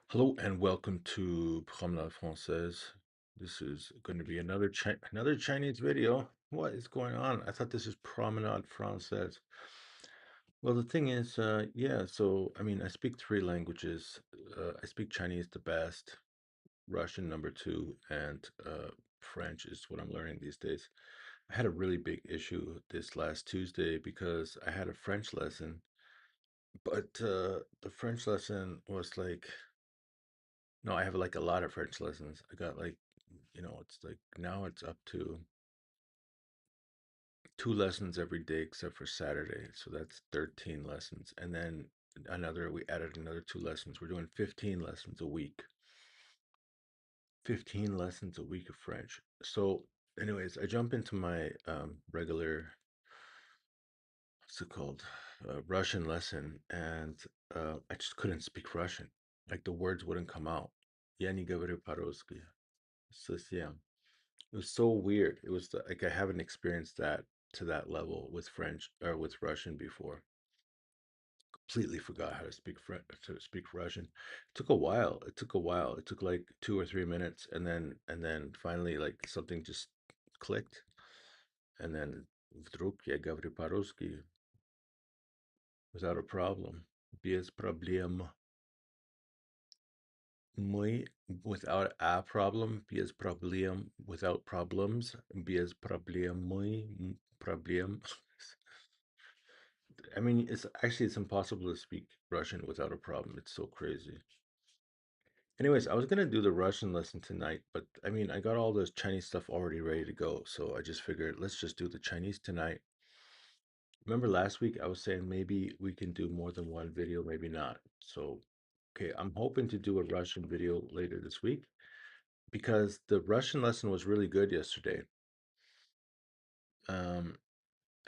Hello and welcome to Promenade Française. This is going to be another Chinese video. What is going on? I thought this is Promenade Française. Well, the thing is, yeah, so I mean, I speak three languages. I speak Chinese the best, Russian number two, and French is what I'm learning these days. I had a really big issue this last Tuesday because I had a French lesson, but the French lesson was like no, I have like a lot of French lessons. I got like, it's like now it's up to two lessons every day except for Saturday. So that's 13 lessons. And then we added another two lessons. We're doing 15 lessons a week. 15 lessons a week of French. So, anyways, I jump into my regular, what's it called? Russian lesson, and I just couldn't speak Russian. Like the words wouldn't come out. Я не говорю по-русски. Совсем. It was so weird. It was like I haven't experienced that to that level with French or with Russian before. Completely forgot how to speak French, to speak Russian. It took a while. It took a while. It took like 2 or 3 minutes, and then finally like something just clicked, and then вдруг я говорю по-русски without a problem. Без проблем. Мы without a problem, без проблем, without problems, без проблемы, проблем. I mean, it's impossible to speak Russian without a problem. It's so crazy. Anyways, I was gonna do the Russian lesson tonight, but I mean, I got all the Chinese stuff already ready to go, so I just figured let's just do the Chinese tonight. Remember last week I was saying maybe we can do more than one video, maybe not. So, okay, I'm hoping to do a Russian video later this week because the Russian lesson was really good yesterday. Um,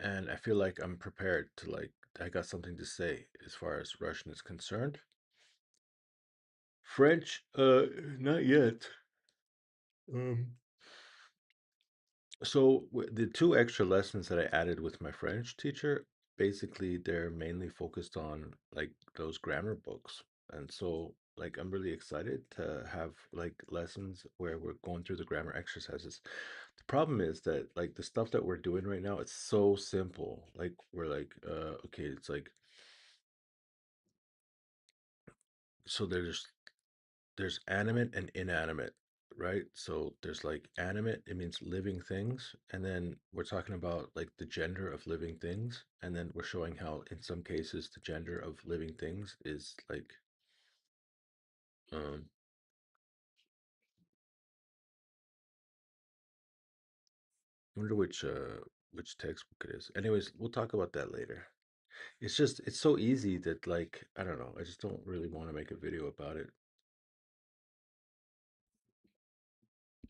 and I feel like I'm prepared to I got something to say as far as Russian is concerned. French, not yet. Um, the two extra lessons that I added with my French teacher, basically they're mainly focused on like those grammar books. And so like I'm really excited to have like lessons where we're going through the grammar exercises. The problem is that like the stuff that we're doing right now, it's so simple. Like we're like, okay, it's like so there's animate and inanimate, right? So there's like animate, it means living things, and then we're talking about like the gender of living things, and then we're showing how in some cases the gender of living things is like um I wonder which textbook it is. Anyways, we'll talk about that later. It's so easy that like I don't know, I just don't really want to make a video about it.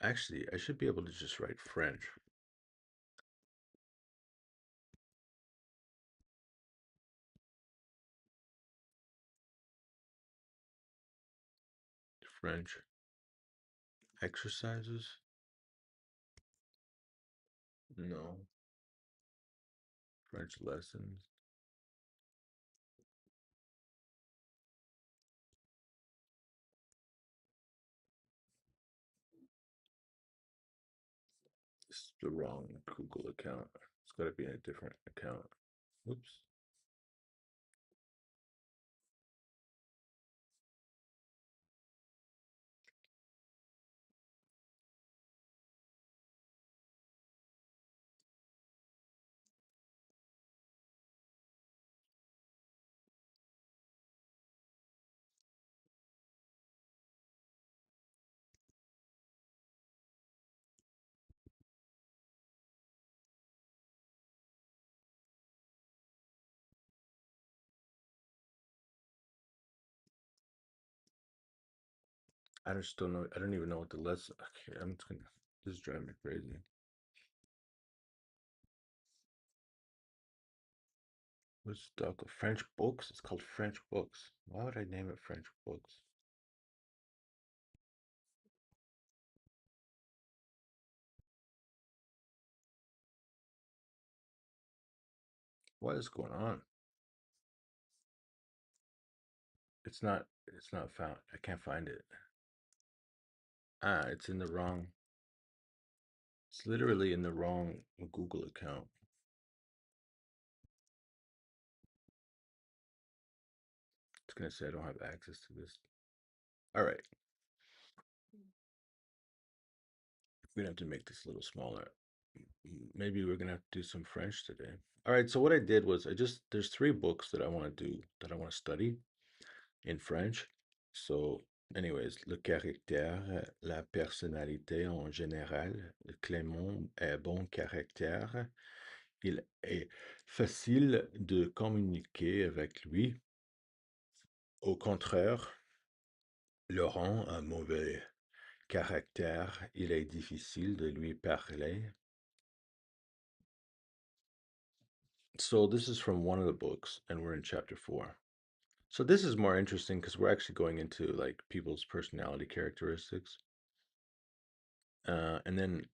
Actually, I should be able to just write French. French exercises? No. French lessons. It's the wrong Google account. It's got to be in a different account. Oops. I just don't know. I don't even know what the lesson. Okay, I'm just gonna. This is driving me crazy. What's the French books? It's called French books. Why would I name it French books? What is going on? It's not found. I can't find it. Ah, it's in the wrong. It's literally in the wrong Google account. It's gonna say I don't have access to this. All right, we're gonna have to make this a little smaller. Maybe we're gonna have to do some French today. All right, so what I did was there's three books that I want to do that I want to study in French. So, anyways, le caractère, la personnalité en général. Clément est bon caractère. Il est facile de communiquer avec lui. Au contraire, Laurent a mauvais caractère. Il est difficile de lui parler. So this is from one of the books, and we're in chapter 4. So this is more interesting because we're actually going into like people's personality characteristics. And then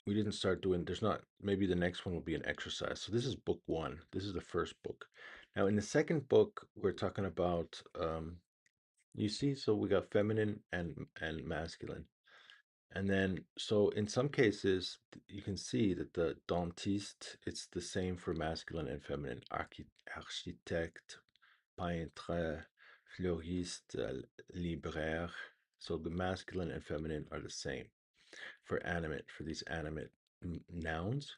we didn't start doing, there's not, maybe the next one will be an exercise. So this is book 1. This is the first book. Now in the second book, we're talking about, you see, so we got feminine and masculine. And then, so in some cases, you can see that the dentiste, it's the same for masculine and feminine. Architecte, peintre, fleuriste, libraire. So the masculine and feminine are the same for animate, for these animate nouns,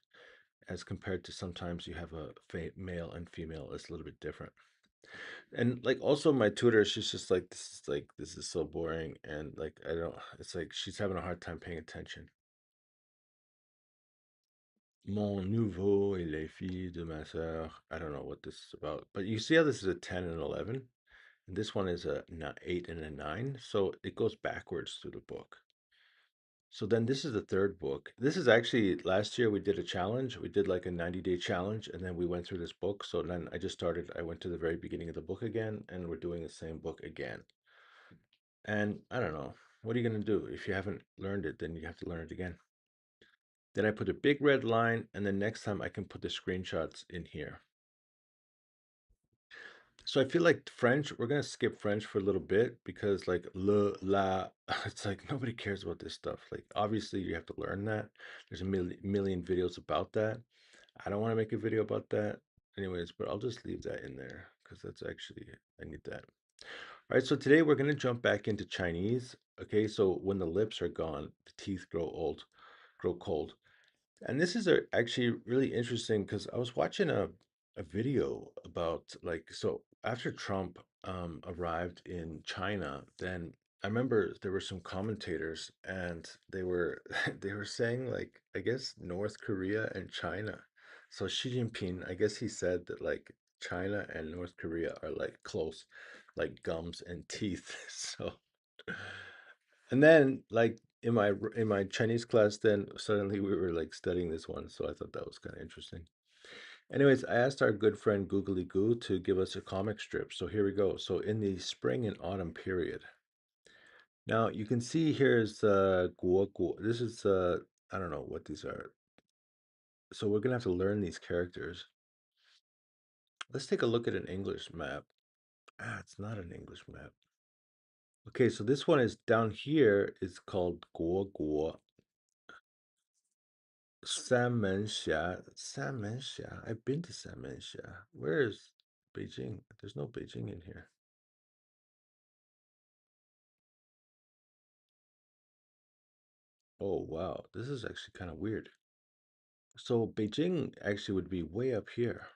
as compared to sometimes you have a male and female. It's a little bit different. And like also my tutor, she's just like this is so boring, and like I don't. It's like she's having a hard time paying attention. Mon nouveau et les filles de ma sœur. I don't know what this is about, but you see how this is a 10 and 11? And this one is a 8 and a 9, so it goes backwards through the book. So then this is the third book. This is actually last year we did a challenge. We did like a 90-day challenge, and then we went through this book. So then I went to the very beginning of the book again, and we're doing the same book again. And I don't know, what are you going to do? If you haven't learned it, then you have to learn it again. Then I put a big red line, and then next time I can put the screenshots in here. So I feel like French, we're gonna skip French for a little bit because like le, la, it's like nobody cares about this stuff. Like obviously you have to learn that. There's a million videos about that. I don't want to make a video about that anyways, but I'll just leave that in there because that's actually, I need that. All right, so today we're gonna jump back into Chinese. Okay, so when the lips are gone, the teeth grow cold. And this is actually really interesting because I was watching a video about like so after Trump arrived in China, then I remember there were some commentators and they were they were saying like I guess North Korea and China. So Xi Jinping, I guess he said that like China and North Korea are like close, like gums and teeth. So and then, like in my Chinese class, then suddenly we were like studying this one, so I thought that was kind of interesting. Anyways, I asked our good friend Googly Goo to give us a comic strip. So here we go. So in the spring and autumn period. Now you can see here's Guo Guo. This is I don't know what these are. So we're gonna have to learn these characters. Let's take a look at an English map. Ah, it's not an English map. Okay, so this one is down here. It's called Guo Guo. Sanmenxia. Sanmenxia. I've been to Sanmenxia. Where is Beijing? There's no Beijing in here. Oh, wow. This is actually kind of weird. So Beijing actually would be way up here.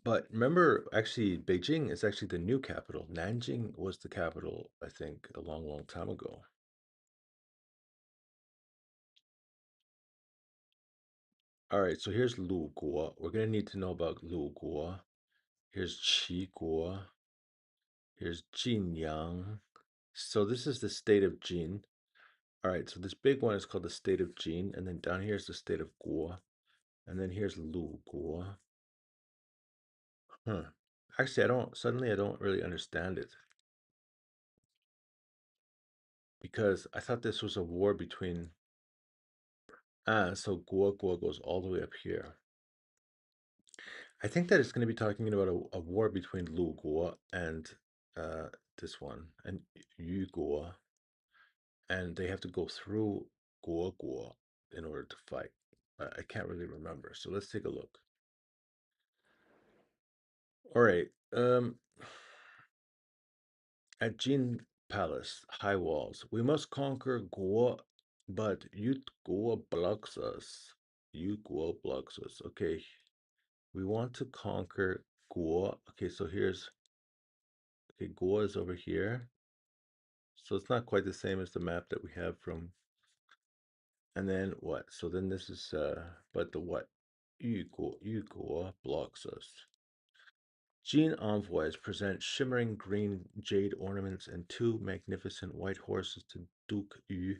But remember, actually, Beijing is actually the new capital. Nanjing was the capital, I think, a long, long time ago. All right, so here's Lu Guo. We're going to need to know about Lu Guo. Here's Qi Guo. Here's Jinyang. So this is the state of Jin. All right, so this big one is called the State of Jin, and then down here is the State of Guo, and then here's Lu Guo. Huh. Actually, I don't really understand it because I thought this was a war between, so Guo Guo goes all the way up here. I think that it's going to be talking about a war between Lu Guo and uh, this one and Yu Guo, and they have to go through Guo Guo in order to fight. I can't really remember, so let's take a look. All right. At Jin Palace, high walls. We must conquer Guo, but Yu Guo blocks us. Yu Guo blocks us. Okay, we want to conquer Guo. Okay, so here's okay. Guo is over here, so it's not quite the same as the map that we have from. And then what? So then this is but the what? Yu Guo blocks us. Jin envoys present shimmering green jade ornaments and two magnificent white horses to Duke Yu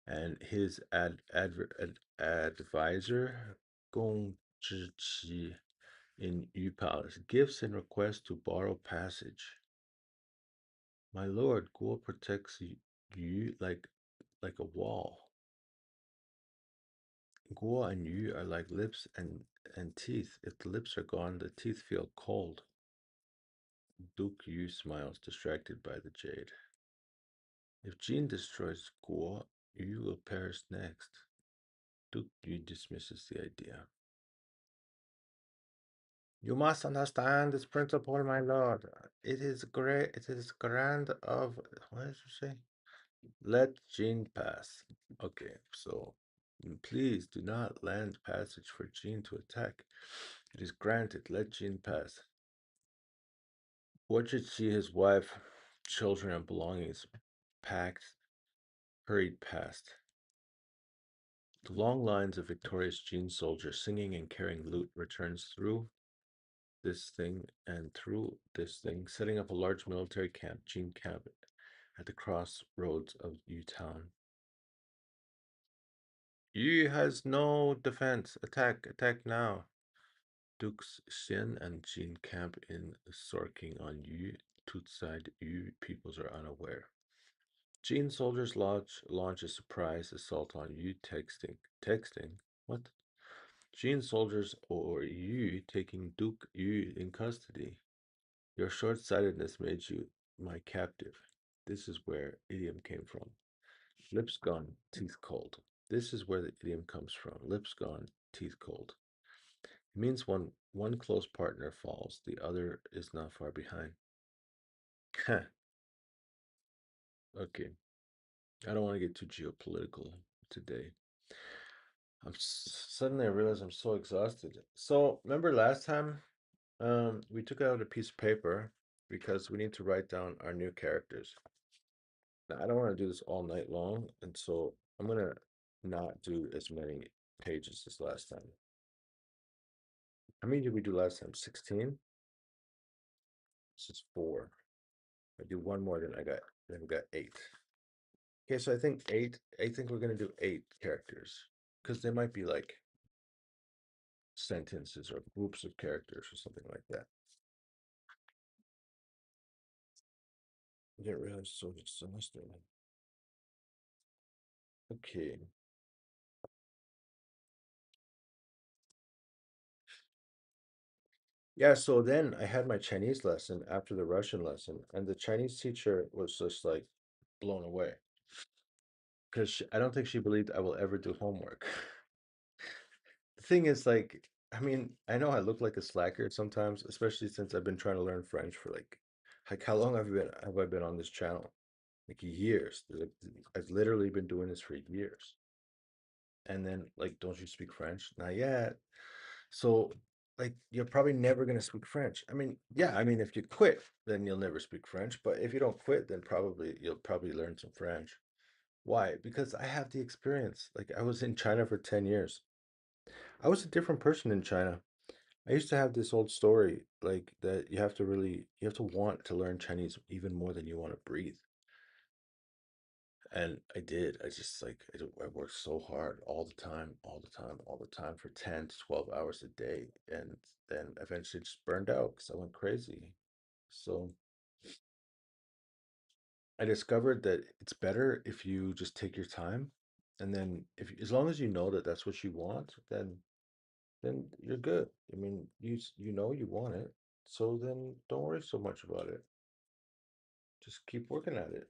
and his advisor Gong Zhiqi in Yu Palace. Gifts and requests to borrow passage. My lord, Guo protects Yu like a wall. Guo and Yu are like lips and teeth. If the lips are gone, the teeth feel cold. Duke Yu smiles, distracted by the jade. If Jin destroys Guo, Yu will perish next. Duke Yu dismisses the idea. You must understand this principle, my lord. It is great. It is grand of what did you say? Let Jin pass. Okay, so please do not land passage for Jin to attack. It is granted. Let Jin pass. What should see his wife, children, and belongings packed, hurried past. The long lines of victorious Jin soldiers singing and carrying loot returns through this thing and through this thing, setting up a large military camp, Jin camp, at the crossroads of Yu Town. Yu has no defense. Attack, attack now. Dukes Xin and Jin camp in Sorking on Yu. Side Yu peoples are unaware. Jin soldiers launch a surprise assault on Yu texting. Texting? What? Jin soldiers or Yu taking Duke Yu in custody. Your short-sightedness made you my captive. This is where idiom came from. Lips gone, teeth cold. This is where the idiom comes from. Lips gone, teeth cold. It means when one close partner falls, the other is not far behind. Okay. I don't want to get too geopolitical today. Suddenly I realize I'm so exhausted. So remember last time we took out a piece of paper because we need to write down our new characters. Now, I don't want to do this all night long, and so I'm gonna not do as many pages as last time. How many did we do last time? 16? This is 4. I do one more, then we got 8. Okay, so I think we're gonna do 8 characters. Because they might be like sentences or groups of characters or something like that. I didn't realize so just semester. Okay. Yeah, so then I had my Chinese lesson after the Russian lesson, and the Chinese teacher was just like blown away because I don't think she believed I will ever do homework. The thing is, like, I mean, I know I look like a slacker sometimes, especially since I've been trying to learn French for like how long have I been on this channel? Like years. Like, I've literally been doing this for years. And then like, don't you speak French? Not yet. So like you're probably never gonna speak French. I mean, yeah, I mean if you quit, then you'll never speak French. But if you don't quit, then you'll probably learn some French. Why? Because I have the experience. Like I was in China for 10 years. I was a different person in China. I used to have this old story like that you have to want to learn Chinese even more than you want to breathe. And I did. I just like I worked so hard all the time, all the time, all the time for 10 to 12 hours a day. And then eventually just burned out because I went crazy. So I discovered that it's better if you just take your time. And then if as long as you know that that's what you want, then then you're good. I mean, you know you want it, so then don't worry so much about it. Just keep working at it,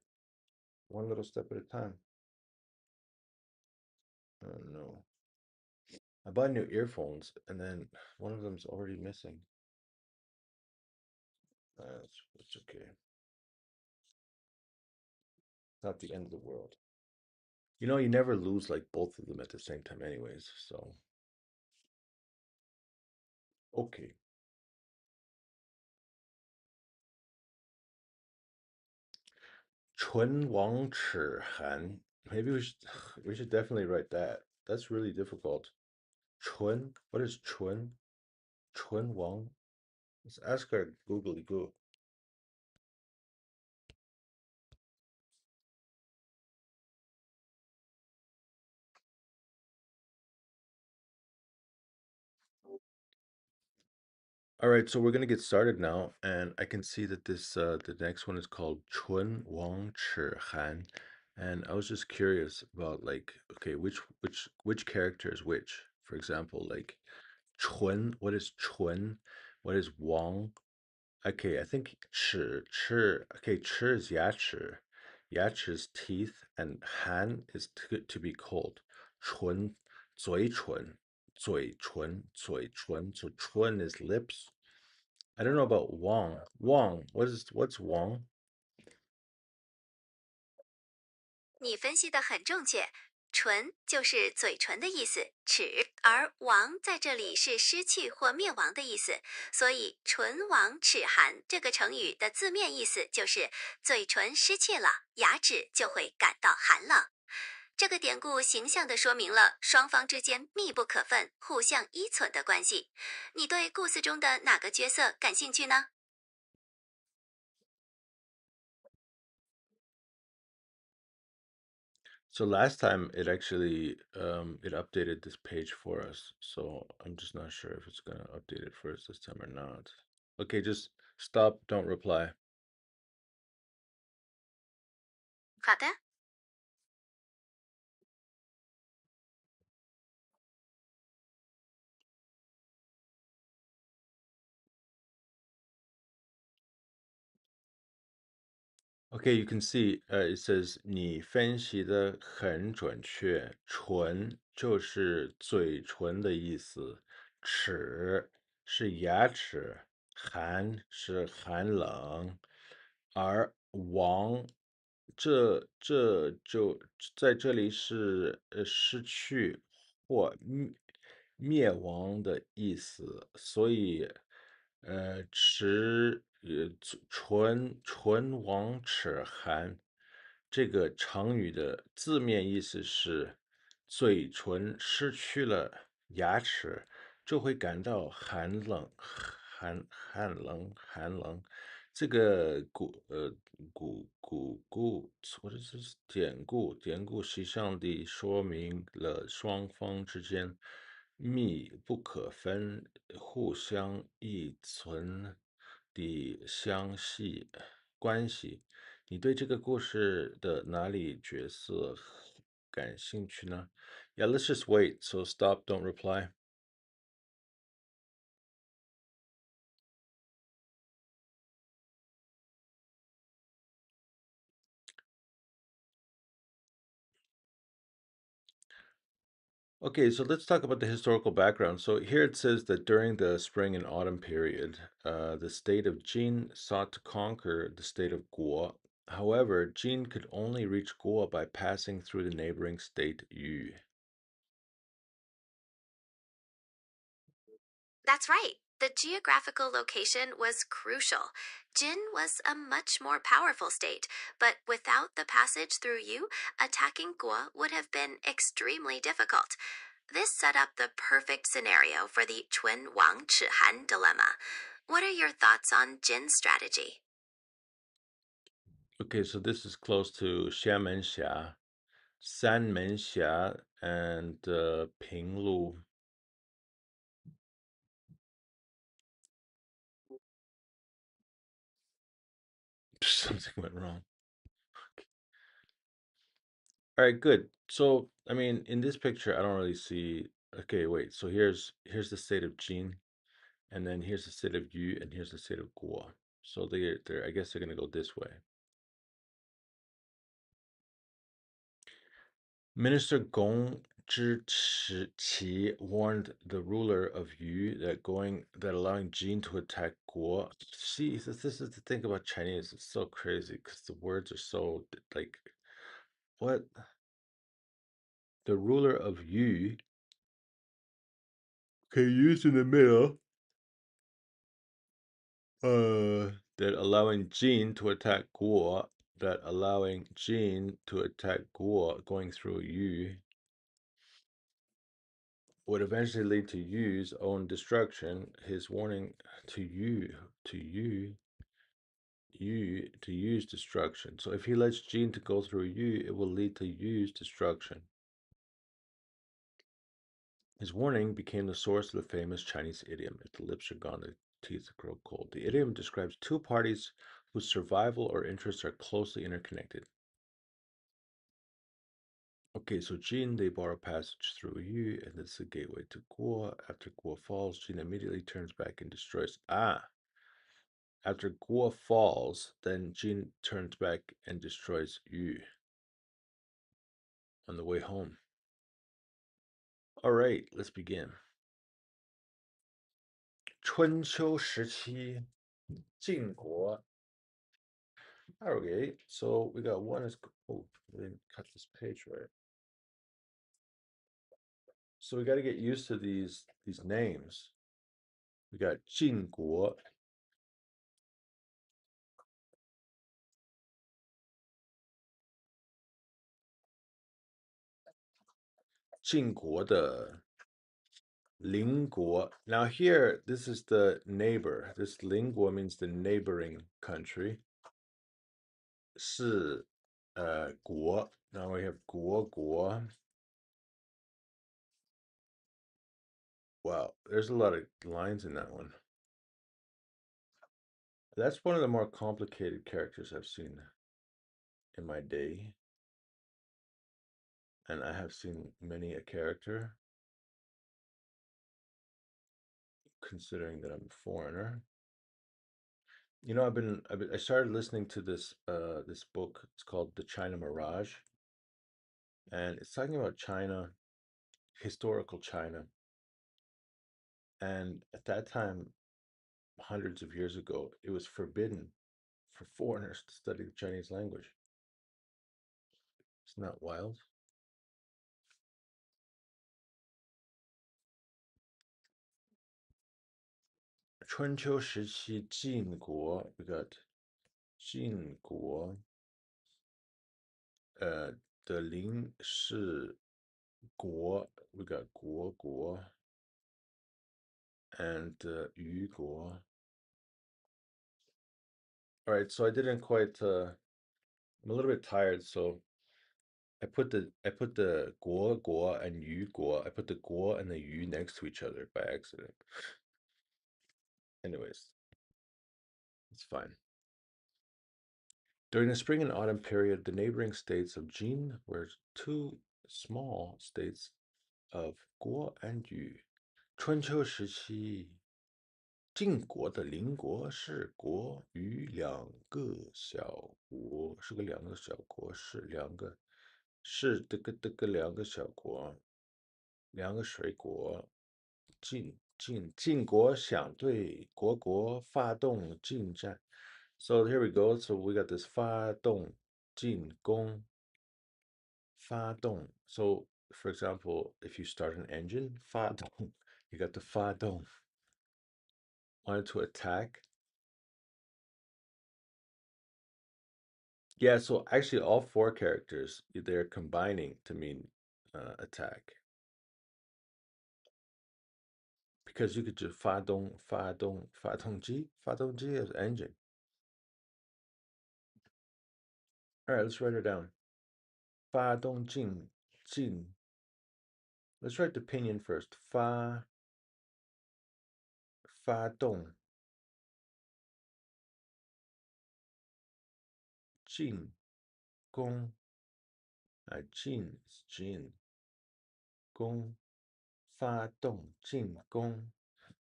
one little step at a time. I don't know. I bought new earphones, and then one of them's already missing. It's okay. Not the end of the world. You know, you never lose like both of them at the same time, anyways. So okay. 唇亡齿寒. Maybe we should definitely write that. That's really difficult. 唇, what is 唇? 唇亡. Let's ask our googly goo. All right, so we're gonna get started now, and I can see that this the next one is called Chún Wáng Chǐ Hán, and I was just curious about like, okay, which character is which? For example, like Chun, what is Chun? What is Wang? Okay, I think 齿 okay, 齿 is 牙齿 is teeth, and 寒 is to be cold. 唇嘴唇，so 唇 is lips. I don't know about Wang. What's Wang? So last time it actually it updated this page for us. So I'm just not sure if it's gonna update it for us this time or not. Okay, just stop, don't reply. Okay, you can see it says 你分析的很准确，唇就是嘴唇的意思，齿是牙齿，寒是寒冷，而亡这就在这里是失去或灭亡的意思，所以唇亡齿寒这个长语的字面意思是嘴唇失去了牙齿，就会感到寒冷。这个或者是典故实际上地说明了双方之间密不可分、互相依存的关系。你对这个故事的哪里角色感兴趣呢？Yeah, let's just wait. So stop, don't reply. Okay, so let's talk about the historical background. So here it says that during the spring and autumn period, the state of Jin sought to conquer the state of Guo. However, Jin could only reach Guo by passing through the neighboring state Yu. That's right. The geographical location was crucial. Jin was a much more powerful state, but without the passage through Yu, attacking Guo would have been extremely difficult. This set up the perfect scenario for the Chún Wáng Chǐ Hán dilemma. What are your thoughts on Jin's strategy? Okay, so this is close to Xiamenxia, Sanmenxia, and Pinglu. Something went wrong. All right, good. So, I mean, in this picture, I don't really see Okay, wait. So here's the state of Jin, and then here's the state of Yu, and here's the state of Guo. So they're I guess they're gonna go this way. Minister Gong Zhi warned the ruler of Yu that allowing Jin to attack Guo. See, this is the thing about Chinese. It's so crazy because the words are so like what the ruler of Yu can use in the middle. That allowing Jin to attack Guo. That allowing Jin to attack Guo going through Yu would eventually lead to Yu's own destruction. His warning to Yu's destruction. So if he lets Jin to go through Yu, it will lead to Yu's destruction. His warning became the source of the famous Chinese idiom, if the lips are gone, the teeth grow cold. The idiom describes two parties whose survival or interests are closely interconnected. Okay, so Jin, they bar a passage through Yu, and this is the gateway to Guo. After Guo falls, Jin immediately turns back and destroys. After Guo falls, then Jin turns back and destroys Yu on the way home. All right, let's begin. 春秋时期，晋国. Okay, so we got one is. Oh, we didn't cut this page right. So we got to get used to these names. We got 晋国, 晋国的邻国. Now here, this is the neighbor. This 邻国 means the neighboring country. 是国. Now we have 国. Wow, there's a lot of lines in that one. That's one of the more complicated characters I've seen in my day. And I have seen many a character, considering that I'm a foreigner. You know, I started listening to this this book. It's called The China Mirage, and it's talking about China, historical China. And at that time, hundreds of years ago, it was forbidden for foreigners to study the Chinese language. Isn't that wild? Chun Qiu Shiqi Jin Guo, we got Jin Guo, the Ling Shi Guo, we got Guo Guo, and Yu Guo. All right, so I didn't quite. I'm a little bit tired, so I put the Guo Guo and Yu Guo. I put the Guo and the Yu next to each other by accident. Anyways, it's fine. During the spring and autumn period, the neighboring states of Jin were two small states of Guo and Yu. 春秋时期，晋国的邻国是国与两个小国，是个两个小国，是两个，是这个两个小国，两个水国，晋国想对国发动进战。So here we go. So we got this 发动进攻，发动. So for example, if you start an engine, 发动, you got the 发动. Wanted to attack. Yeah, so actually all four characters, they're combining to mean attack. Because you could just 发动机 as engine. All right, let's write it down. 发动进. Let's write the pinyin first. 发动进 攻. Jin is Jin. 攻发动进攻，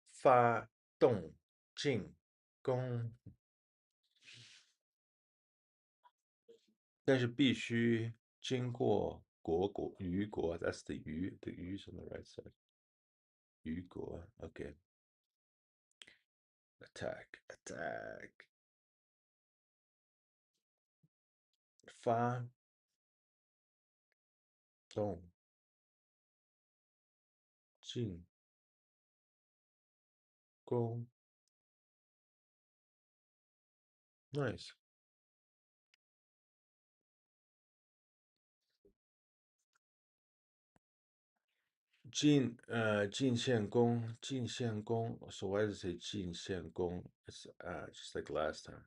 发动进攻，但是必须经过虞国，that's the 虞 is on the right side，虞国，OK，attack，发动进攻，nice。进献攻。So why does it say 进献攻? It's just like last time,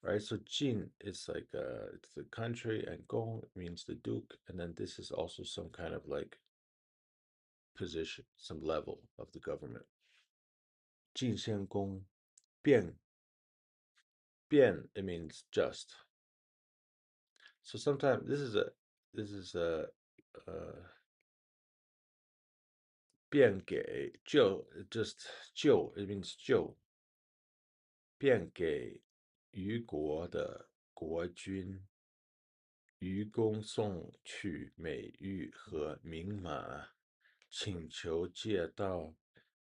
right? So Jin is like it's the country, and Gong means the duke, and then this is also some kind of like position, some level of the government. 进献攻，变it means just. So sometimes this is a 变给 just 救 it means 救，变给虞国的国君，愚公送去美玉和名马，请求借道，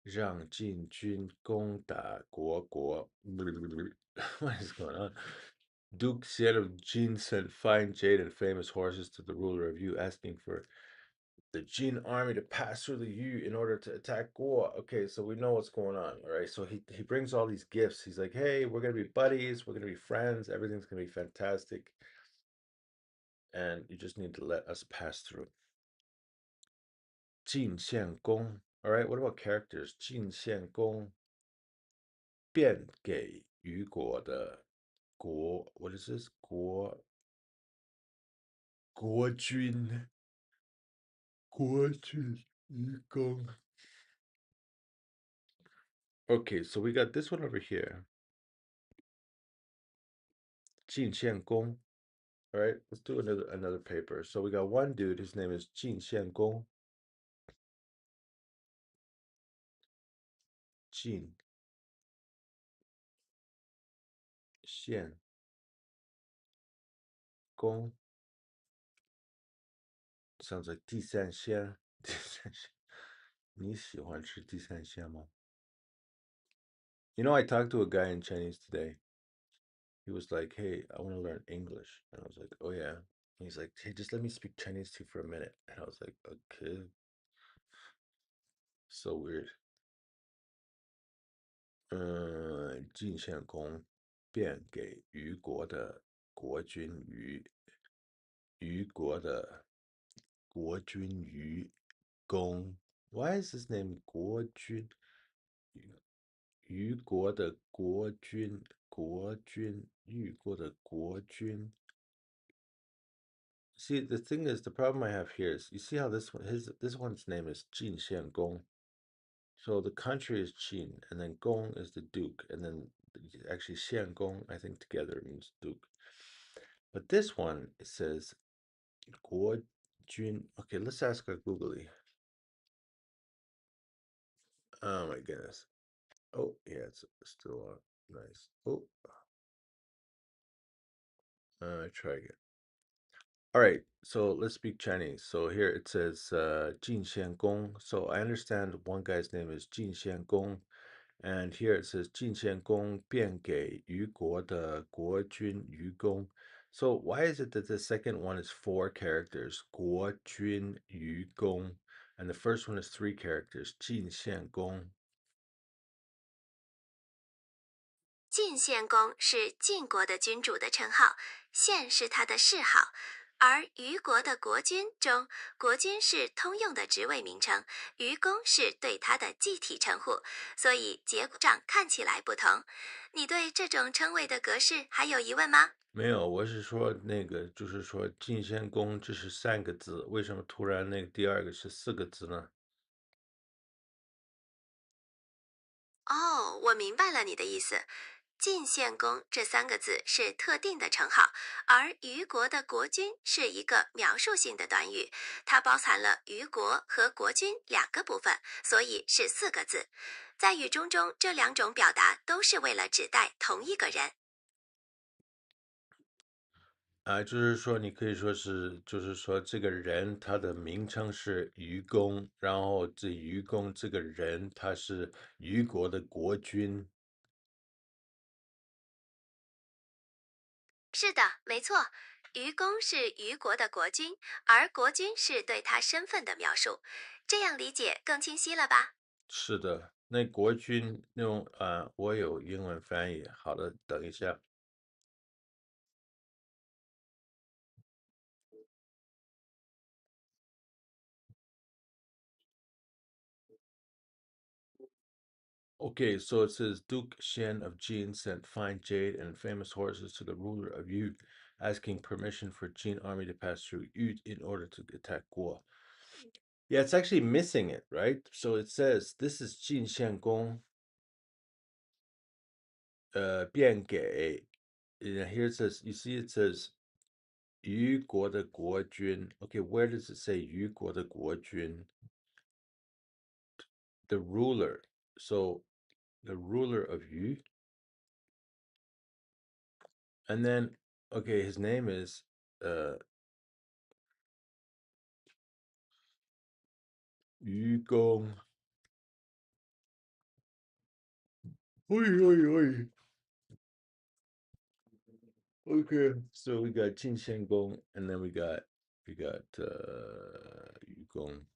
让晋军攻打国。What is going on? Duke State of Jin sent fine jade and famous horses to the ruler of Yu, asking for the Jin army to pass through the Yu in order to attack Guo. Okay, so we know what's going on, all right? So he brings all these gifts. He's like, hey, we're gonna be buddies, we're gonna be friends, everything's gonna be fantastic, and you just need to let us pass through. 晋献公. All right, what about characters? 晋献公变给虞国的国 what is this? 国君虞公. Okay, so we got this one over here. 晋献公. All right, let's do another paper. So we got one dude, his name is 晋献公. 晋献公 sounds like 地三鲜。地三鲜，你喜欢吃地三鲜吗？ You know, I talked to a guy in Chinese today. He was like, hey, I want to learn English. And I was like, oh, yeah. And he's like, hey, just let me speak Chinese to you for a minute. And I was like, okay. So weird. 晋献公变给虞国的国君虞公. Why is his name 国君？虞国的国君，虞国的国君。See, the thing is, the problem I have here is, you see how this one's name is 晋献公. So the country is Qin, and then Gong is the duke, and then actually Xiangong, I think together means duke. But this one, it says Guo Jun. Okay, let's ask our googly. Oh my goodness. Oh yeah, it's still on. Nice. Oh, try again. All right, so let's speak Chinese. So here it says Jin Xiangong. So I understand one guy's name is Jin Xiangong. And here it says 晋献公变给虞国的国君虞公. So why is it that the second one is 4 characters, 国君虞公, and the first one is 3 characters, 晋献公? 晋献公是晋国的君主的称号，献是他的谥号。而虞国的国君中，国君是通用的职位名称，虞公是对他的祭体称呼，所以结果上看起来不同。你对这种称谓的格式还有疑问吗？没有，我是说那个，就是说晋献公这是3个字，为什么突然那个第2个是4个字呢？哦，我明白了你的意思。晋献公这3个字是特定的称号，而虞国的国君是一个描述性的短语，它包含了虞国和国君2个部分，所以是4个字。在语中中，这2种表达都是为了指代同一个人。啊，就是说你可以说是，就是说这个人他的名称是虞公，然后这虞公这个人他是虞国的国君。是的，没错。虞公是虞国的国君，而国君是对他身份的描述。这样理解更清晰了吧？是的，那国君那种我有英文翻译。好的，等一下。Okay, so it says Duke Shen of Jin sent fine jade and famous horses to the ruler of Yu, asking permission for Jin army to pass through Yu in order to attack Guo. Yeah, it's actually missing it, right? So it says this is Jin Xiangong, 变给. And here it says, you see, it says 虞国的国君. Okay, where does it say 虞国的国君? The ruler. So the ruler of Yu. And then, okay, his name is Yu Gong. Oi, oi, oi. Okay, so we got Qin Shen Gong, and then we got Yu Gong.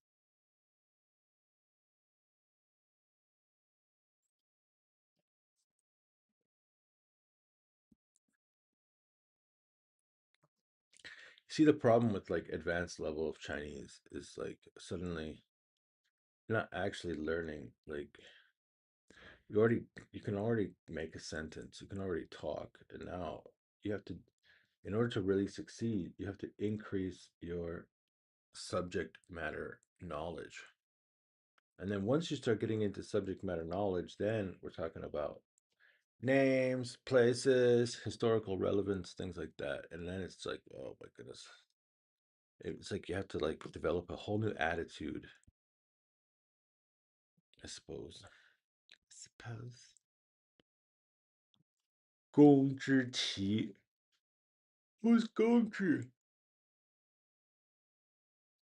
See, the problem with like advanced level of Chinese is like suddenly you're not actually learning. Like you already you can already make a sentence, you can already talk, and now you have to, in order to really succeed, you have to increase your subject matter knowledge. And then once you start getting into subject matter knowledge, then we're talking about names, places, historical relevance, things like that. And then it's like, oh my goodness. It's like you have to like develop a whole new attitude, I suppose. Suppose. 公之奇. Who's 公之?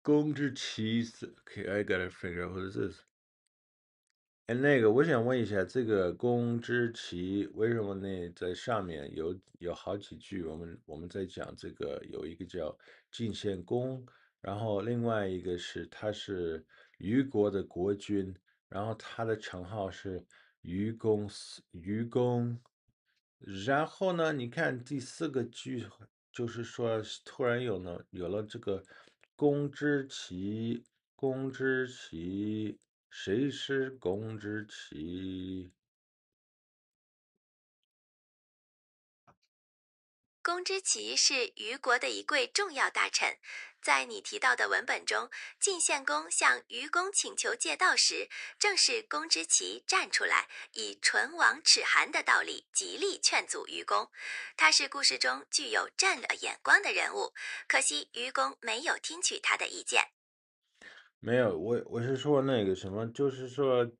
公之奇. Okay, I gotta figure out who this is. 哎，那个，我想问一下，这个“公之奇”为什么呢？在上面有好几句，我们在讲这个，有一个叫晋献公，然后另外一个是他是虞国的国君，然后他的称号是虞公，然后呢，你看第4个句，就是说突然有了这个公之奇，公之奇，谁是公之奇？公之奇是虞国的一位重要大臣，在你提到的文本中，晋献公向虞公请求借道时，正是公之奇站出来，以唇亡齿寒的道理极力劝阻虞公。他是故事中具有战略眼光的人物，可惜虞公没有听取他的意见。没有，我是说那个什么，就是说，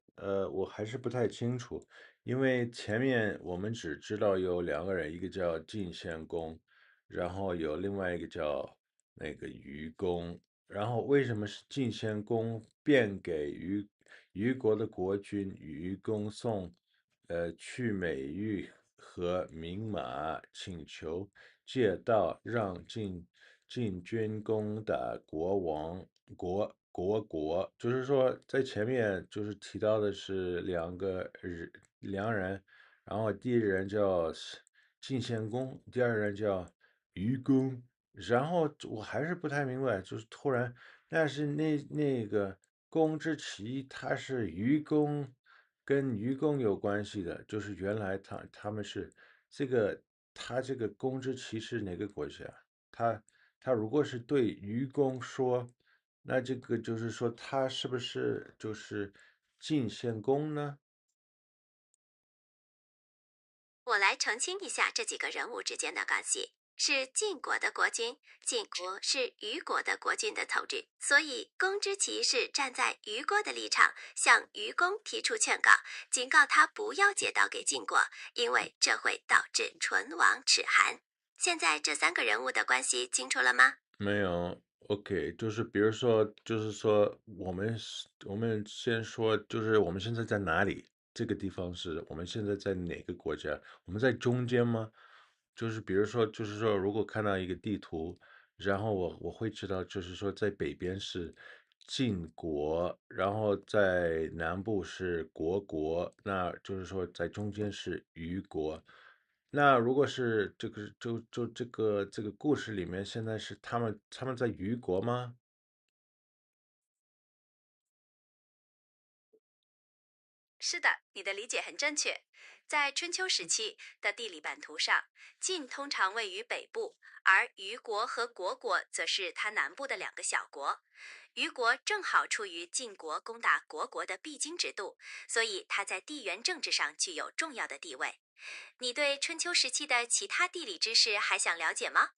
我还是不太清楚，因为前面我们只知道有2个人，一个叫晋献公，然后有另外一个叫那个虞公，然后为什么是晋献公便给虞国的国君虞公送，去美玉和名马，请求借道让晋军攻打国王。国，就是说在前面就是提到的是2个良人，然后第一人叫晋献公，第二人叫虞公，然后我还是不太明白，就是突然，但是那个公之奇他是虞公，跟虞公有关系的，就是原来他们是这个他这个公之奇是哪个国家？他如果是对愚公说，那这个就是说他是不是就是晋献公呢？我来澄清一下这几个人物之间的关系。是晋国的国君，晋国是虞国的国君的统治，所以公之奇是站在虞国的立场，向虞公提出劝告，警告他不要借道给晋国，因为这会导致唇亡齿寒。现在这三个人物的关系清楚了吗？没有，OK，就是比如说，就是说，我们先说，就是我们现在在哪里？这个地方是我们现在在哪个国家？我们在中间吗？就是比如说，就是说，如果看到一个地图，然后我会知道，就是说，在北边是晋国，然后在南部是国，那就是说在中间是虞国。那如果是这个这个故事里面，现在是他们在虞国吗？是的，你的理解很正确。在春秋时期的地理版图上，晋通常位于北部，而虞国和国则是它南部的两个小国。虞国正好处于晋国攻打国的必经之路，所以它在地缘政治上具有重要的地位。你对春秋时期的其他地理知识还想了解吗？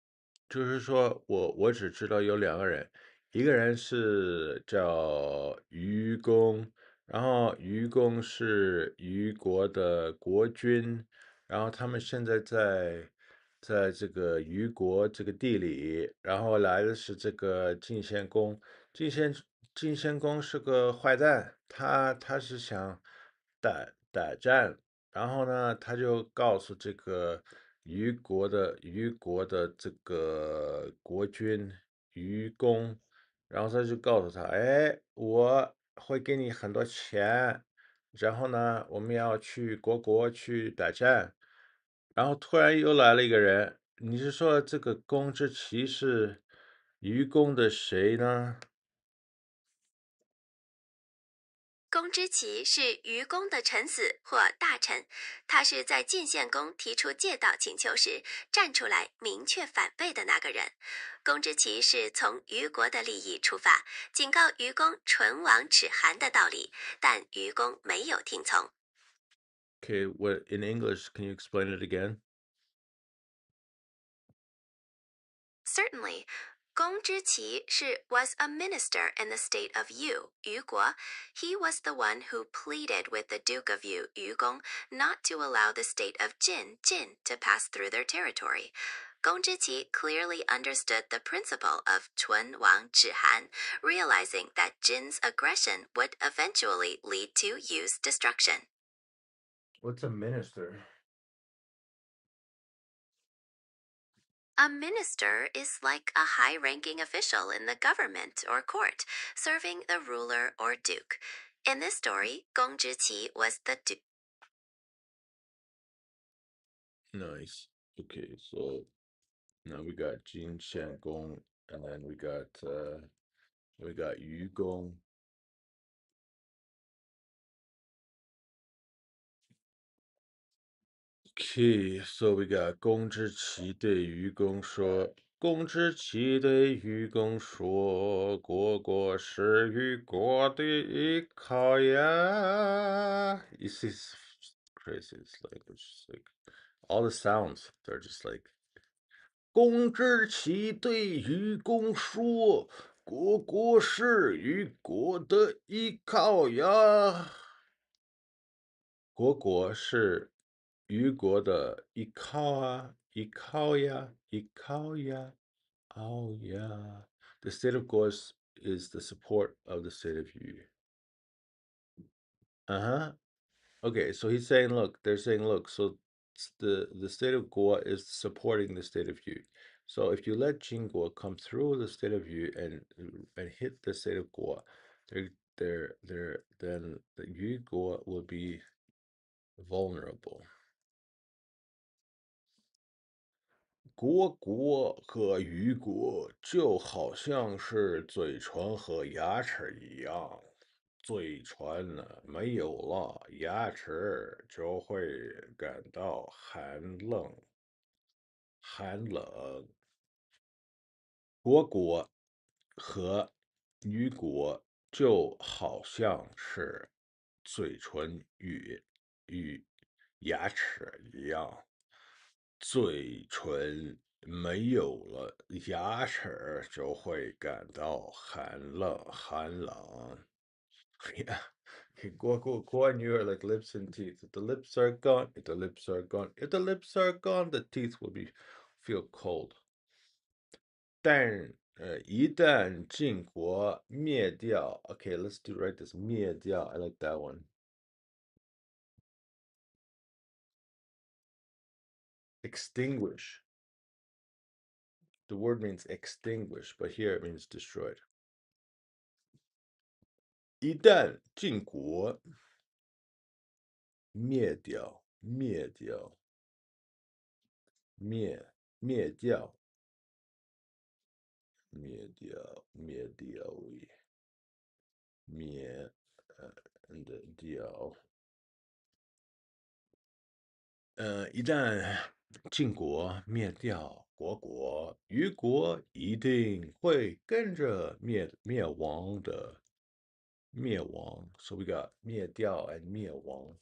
就是说我只知道有两个人，一个人是叫愚公，然后愚公是虞国的国君，然后他们现在在这个虞国这个地里，然后来的是这个晋献公，晋献晋献公是个坏蛋，他是想打战，然后呢，他就告诉这个虞国的这个国君虞公，然后他就告诉他，哎，我会给你很多钱，然后呢，我们要去国去打战，然后突然又来了一个人，你是说这个公之奇是虞公的谁呢？公之奇是虞公的臣子或大臣，他是在晋献公提出借道请求时站出来明确反对的那个人。公之奇是从虞国的利益出发，警告虞公唇亡齿寒的道理，但虞公没有听从。Okay, what in English, can you explain it again? Certainly. Gong Zhiqi was a minister in the state of Yu, Yuguo. He was the one who pleaded with the Duke of Yu, Yugong, not to allow the state of Jin, to pass through their territory. Gong Zhiqi clearly understood the principle of Chún Wáng Chǐ Hán, realizing that Jin's aggression would eventually lead to Yu's destruction. What's a minister? A minister is like a high ranking official in the government or court, serving the ruler or duke. In this story, Gong Zhiqi was the duke. Nice. Okay, so now we got Jin Shan Gong, and then we got Yu Gong. Okay, so we got 公之奇对愚公说，公之奇对愚公说，国是虞国的依靠呀。This is crazy. It's like it's just like all the sounds. They're just like 公之奇对愚公说，国是虞国的依靠呀。国是虞国的依靠啊，依靠呀，依靠呀。Oh yeah. The state of Guo is the support of the state of Yu. Uh-huh. Okay, so he's saying, look, they're saying, look, so the state of Guo is supporting the state of Yu. So if you let Jingguo come through the state of Yu and hit the state of Guo, then the Yu Guo will be vulnerable. 国和虞国就好像是嘴唇和牙齿一样，嘴唇呢没有了，牙齿就会感到寒冷。国和虞国就好像是嘴唇与牙齿一样，嘴唇没有了牙齿就会感到寒冷。Yeah. Okay, go on your like lips and teeth. If the lips are gone, if the lips are gone, if the lips are gone, the teeth will be feel cold. 一旦晋国灭掉, okay, let's do write this 灭掉. I like that one. Extinguish. The word means extinguish, but here it means destroyed. 一旦晋国灭掉，灭掉，灭掉，灭掉，灭掉，灭掉。一旦晋国灭掉国，虞国一定会跟着灭亡的。灭亡。So we got 灭掉 and 灭亡。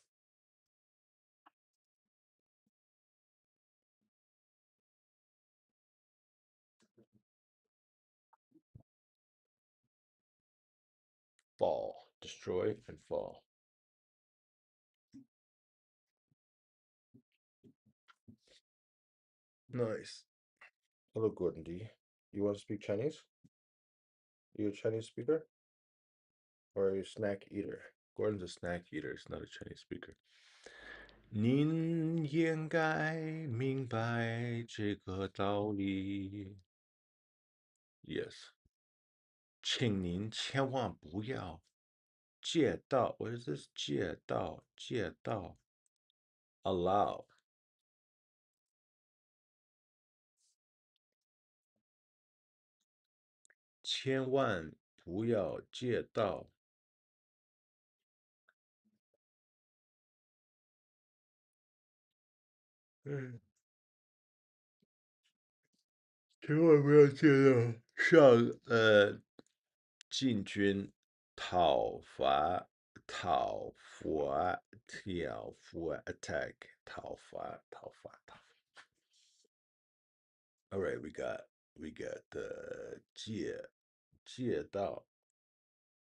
Fall, destroy and fall. Nice. Hello, Gordon D. You want to speak Chinese? Are you a Chinese speaker? Or are you a snack eater? Gordon's a snack eater. He's not a Chinese speaker. 您应该明白这个道理。Yes. 请您千万不要借道。What is this? 借道。Allow. 千万不要借道。嗯，千万不要借道进军讨伐 attack 讨伐。All right, we got the 借道,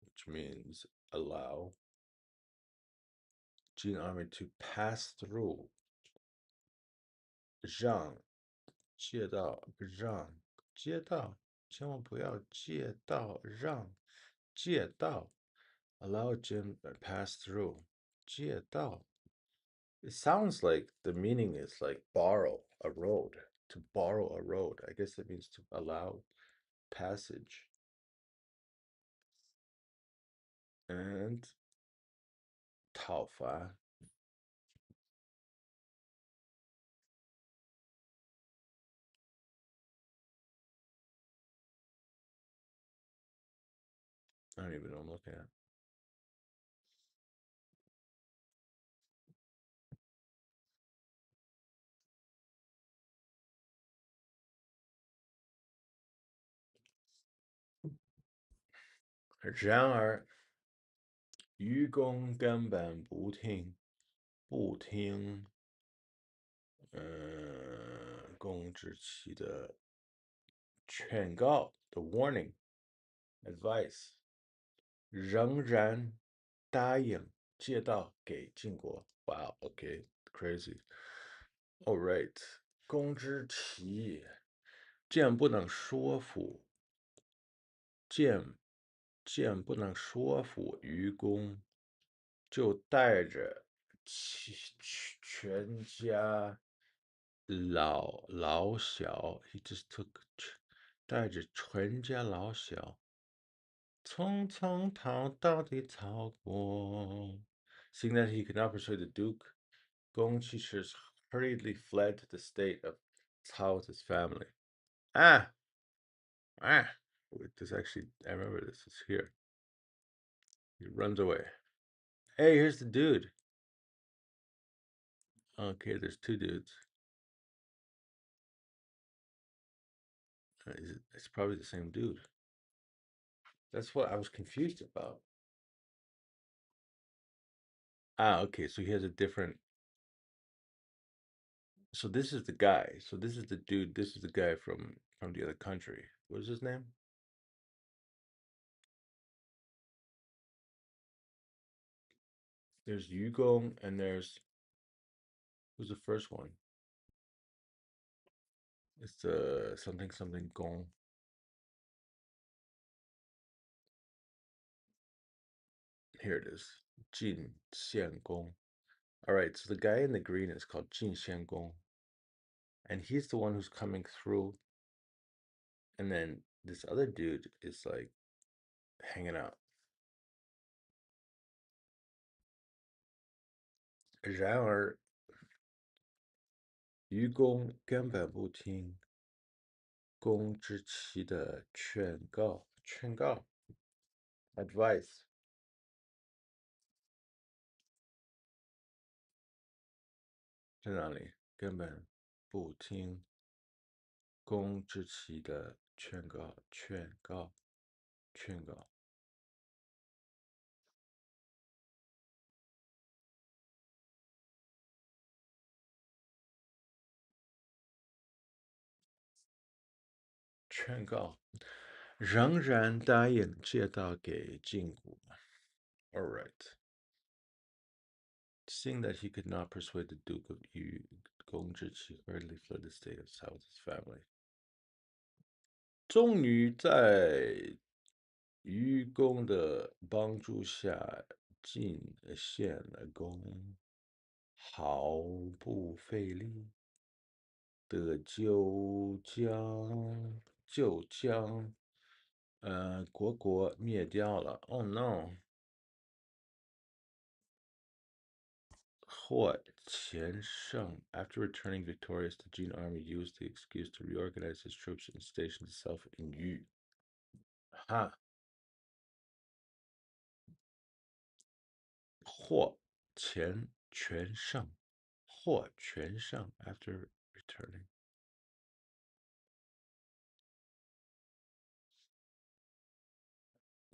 which means allow Jin army to pass through. 让借道，千万不要借道，借道 allow Jin pass through. 借道 It sounds like the meaning is like borrow a road, to borrow a road. I guess it means to allow passage. And 讨伐 I don't even know what I'm looking at. 然而，愚公根本不听公之奇的劝告 the warning advice，仍然答应借道给晋国。Wow, okay, crazy. All right，公之奇，剑不能说服，剑不能说服愚公，就带着全家老小，he just took 带着全家老小，匆匆逃到的曹国。Seeing that he could not persuade the duke, Gong Qishir hurriedly fled to the state of Cao with his family. Ah, Wait, this actually, I remember this. It's here. He runs away. Hey, here's the dude. Okay, there's two dudes. It's probably the same dude. That's what I was confused about. Okay, so he has a different So this is the guy. So this is the dude. This is the guy from the other country. What is his name? There's Yugong and there's who's the first one? It's the something something Gong. Here it is. Jin Xian Gong. All right, so the guy in the green is called Jin Xian Gong, and he's the one who's coming through. And then this other dude is like hanging out. 然而，愚公根本不听公之奇的劝告 advice 在哪里？根本不听公之奇的劝告。仍然答应借道给晋国。All right. Seeing that he could not persuade the Duke of Yu, Gong Zhiqi hurriedly fled the state of Cao with his family. 终于在愚公的帮助下进献了功，毫不费力的就将国灭掉了。Oh no！或前胜 after returning victorious, the Jin army used the excuse to reorganize his troops and station itself in Yu. 哈，或全胜，或全胜 after returning.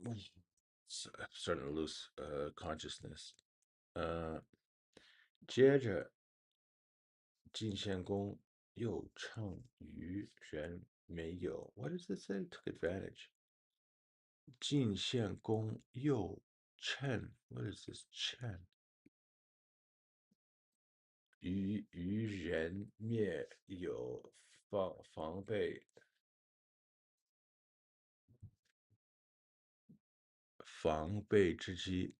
I'm starting to lose consciousness. 接着晋献公又趁愚人没有 What does it say? Took advantage. 晋献公又趁 What is this? 趁愚人灭有防备之机，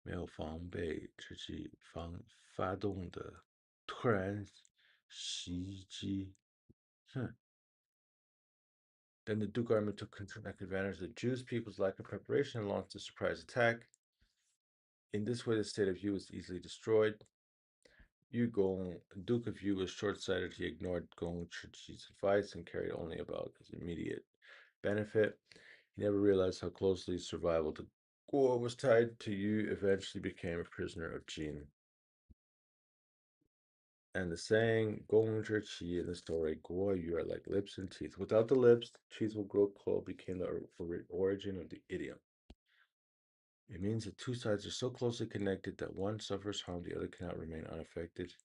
没有防备之机，发动的突然袭击。哼。Then the Duke army took advantage of the Jews people's lack of preparation and launched a surprise attack. In this way, the state of Yu was easily destroyed. Duke of Yu, was short-sighted. He ignored Gong Chi's advice and cared only about his immediate benefit. He never realized how closely his survival to Guo was tied to Yu. Eventually became a prisoner of Jin. And the saying Gong Qi in the story, Guo Yu are like lips and teeth. Without the lips, teeth will grow cold, became the origin of the idiom. It means that two sides are so closely connected that one suffers harm, the other cannot remain unaffected. The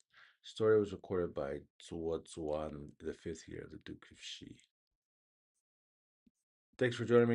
story was recorded by Zuo Zhuan, the 5th year of the Duke of Xi. Thanks for joining me.